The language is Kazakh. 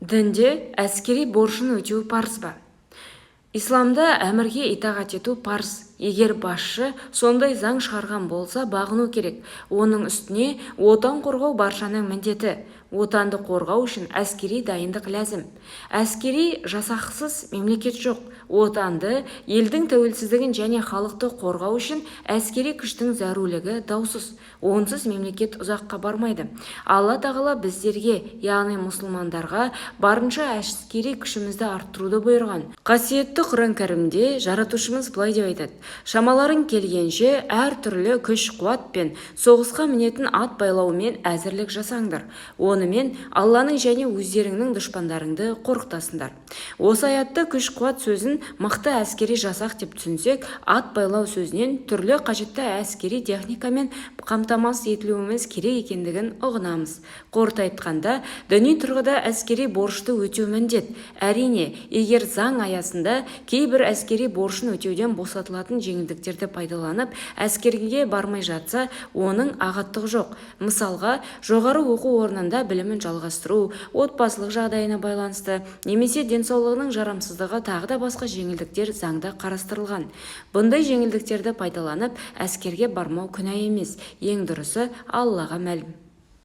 Дінде әскери борышын өтеу парыз ба? Исламда әмірге итағат ету парыз. Егер басшы сондай заң шығарған болса, бағыну керек. Оның үстіне отан қорғау баршаның міндеті. Отанды қорғау үшін әскери дайындық ләзім. Әскери жасақсыз мемлекет жоқ. Отанды, елдің тәуелсіздігін және халықты қорғау үшін әскери күштің зәрулігі даусыз. Онсыз мемлекет ұзаққа бармайды. Алла тағала біздерге, яғни мұсылмандарға, барынша әскери күшімізді арттыруды бұйырған. Қасиетті Құран кәрімде жаратушымыз былай деп айтады: шамаларың келгенше әр түрлі күш-қуат пен соғысқа мінетін ат байлауымен әзірлік жасаңдар. Онымен Алланың және өздеріңнің дұшпандарыңды қорқытасыңдар. Осы аятта күш-қуат сөзін мықты әскери жасақ деп түсінсек, ат байлау сөзінен түрлі қажетті әскери техникамен қамтамасыз етілуіміз керек екендігін ұғынамыз. Қорыта айтқанда, діни тұрғыда әскери борышты өтеу міндет. Әрине, егер заң аясында кейбір әскери борышын өтеуден босатылатын жеңілдіктерді пайдаланып, әскерге бармай жатса, оның ағаттығы жоқ. Мысалға, жоғары оқу орнында білімін жалғастыру, отбасылық жағдайына байланысты, немесе денсаулығының жарамсыздығы тағы да басқа жеңілдіктер заңда қарастырылған. Бұндай жеңілдіктерді пайдаланып, әскерге бармау күнә емес. Ең дұрысы Аллаға мәлім.